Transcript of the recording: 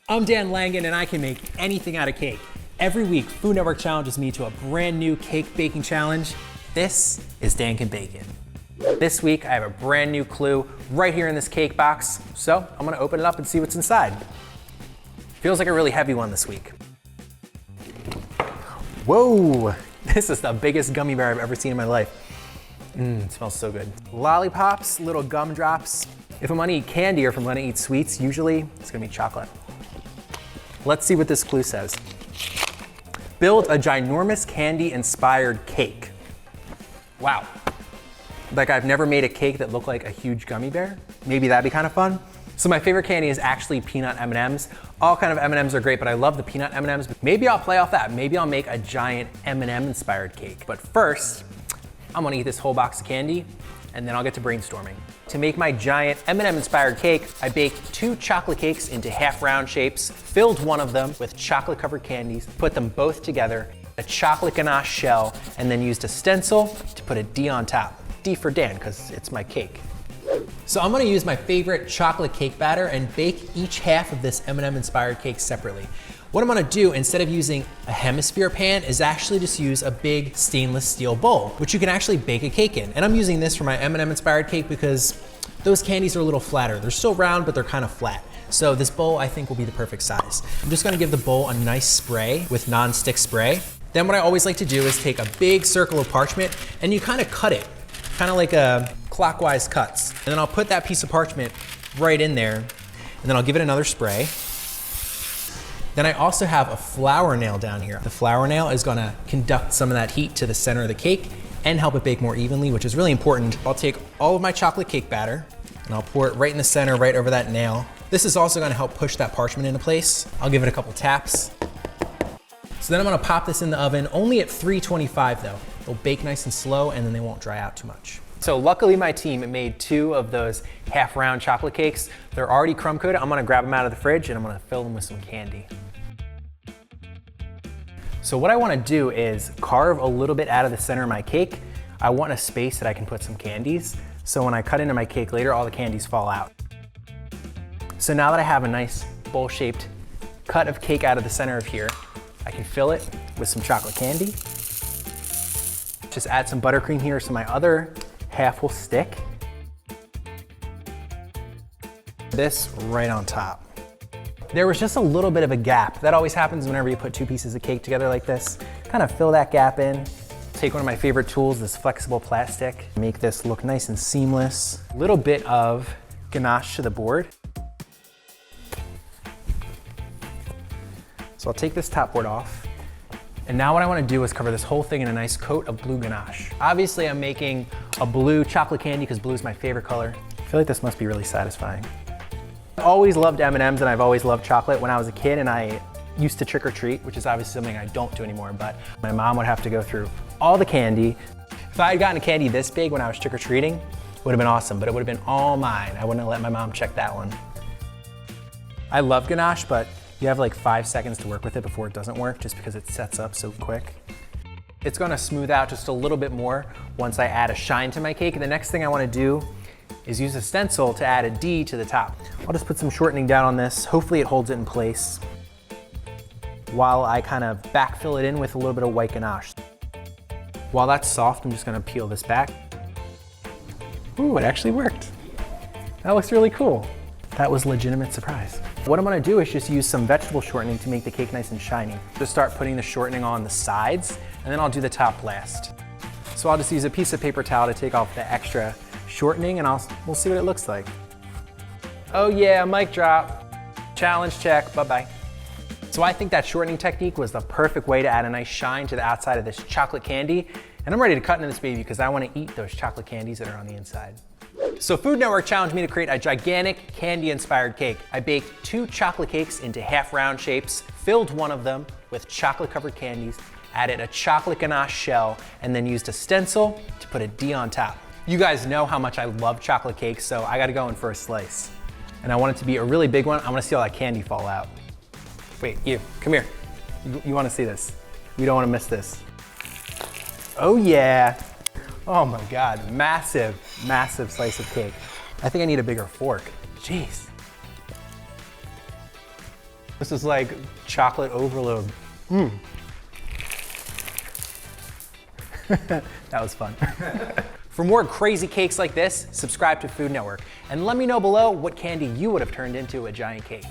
I'm Dan Langan and I can make anything out of cake. Every week, Food Network challenges me to a brand new cake baking challenge. This is Dan Can Bake It. This week, I have a brand new clue right here in this cake box. So I'm gonna open it up and see what's inside. Feels like a really heavy one this week. Whoa, this is the biggest gummy bear I've ever seen in my life. It smells so good. Lollipops, little gumdrops. If I'm gonna eat candy or if I'm gonna eat sweets, usually it's gonna be chocolate. Let's see what this clue says. Build a ginormous candy-inspired cake. Wow. Like I've never made a cake that looked like a huge gummy bear. Maybe that'd be kind of fun. So my favorite candy is actually peanut M&Ms. All kind of M&Ms are great, but I love the peanut M&Ms. Maybe I'll play off that. Maybe I'll make a giant M&M inspired cake. But first, I'm gonna eat this whole box of candy and then I'll get to brainstorming. To make my giant M&M inspired cake, I baked 2 chocolate cakes into half round shapes, filled one of them with chocolate covered candies, put them both together, a chocolate ganache shell, and then used a stencil to put a D on top. D for Dan, because it's my cake. So I'm gonna use my favorite chocolate cake batter and bake each half of this M&M inspired cake separately. What I'm gonna do, instead of using a hemisphere pan, is actually just use a big stainless steel bowl, which you can actually bake a cake in. And I'm using this for my M&M inspired cake because those candies are a little flatter. They're still round, but they're kind of flat. So this bowl, I think, will be the perfect size. I'm just gonna give the bowl a nice spray with non-stick spray. Then what I always like to do is take a big circle of parchment and you kind of cut it, kind of like a clockwise cuts. And then I'll put that piece of parchment right in there, and then I'll give it another spray. Then I also have a flour nail down here. The flour nail is gonna conduct some of that heat to the center of the cake and help it bake more evenly, which is really important. I'll take all of my chocolate cake batter and I'll pour it right in the center, right over that nail. This is also gonna help push that parchment into place. I'll give it a couple taps. So then I'm gonna pop this in the oven, only at 325 though. They'll bake nice and slow and then they won't dry out too much. So luckily my team made 2 of those half round chocolate cakes. They're already crumb coated. I'm gonna grab them out of the fridge and I'm gonna fill them with some candy. So what I wanna do is carve a little bit out of the center of my cake. I want a space that I can put some candies. So when I cut into my cake later, all the candies fall out. So now that I have a nice bowl-shaped cut of cake out of the center of here, I can fill it with some chocolate candy. Just add some buttercream here so my other half will stick. This right on top. There was just a little bit of a gap. That always happens whenever you put 2 pieces of cake together like this. Kind of fill that gap in. Take one of my favorite tools, this flexible plastic. Make this look nice and seamless. A little bit of ganache to the board. So I'll take this top board off. And now what I wanna do is cover this whole thing in a nice coat of blue ganache. Obviously I'm making a blue chocolate candy because blue is my favorite color. I feel like this must be really satisfying. I've always loved M&Ms and I've always loved chocolate. When I was a kid and I used to trick or treat, which is obviously something I don't do anymore, but my mom would have to go through all the candy. If I had gotten a candy this big when I was trick or treating, it would have been awesome, but it would have been all mine. I wouldn't have let my mom check that one. I love ganache, but you have like 5 seconds to work with it before it doesn't work just because it sets up so quick. It's gonna smooth out just a little bit more once I add a shine to my cake. And the next thing I wanna do is use a stencil to add a D to the top. I'll just put some shortening down on this. Hopefully it holds it in place while I kind of backfill it in with a little bit of white ganache. While that's soft, I'm just gonna peel this back. Ooh, it actually worked. That looks really cool. That was a legitimate surprise. What I'm gonna do is just use some vegetable shortening to make the cake nice and shiny. Just start putting the shortening on the sides, and then I'll do the top last. So I'll just use a piece of paper towel to take off the extra shortening, and we'll see what it looks like. Oh yeah, mic drop. Challenge check, bye-bye. So I think that shortening technique was the perfect way to add a nice shine to the outside of this chocolate candy. And I'm ready to cut into this baby because I wanna eat those chocolate candies that are on the inside. So Food Network challenged me to create a gigantic candy-inspired cake. I baked 2 chocolate cakes into half round shapes, filled one of them with chocolate-covered candies, added a chocolate ganache shell, and then used a stencil to put a D on top. You guys know how much I love chocolate cakes, so I gotta go in for a slice. And I want it to be a really big one. I wanna see all that candy fall out. Wait, you, come here. You wanna see this. We don't wanna miss this. Oh yeah. Oh my God, massive, massive slice of cake. I think I need a bigger fork. Jeez. This is like chocolate overload. That was fun. For more crazy cakes like this, subscribe to Food Network and let me know below what candy you would have turned into a giant cake.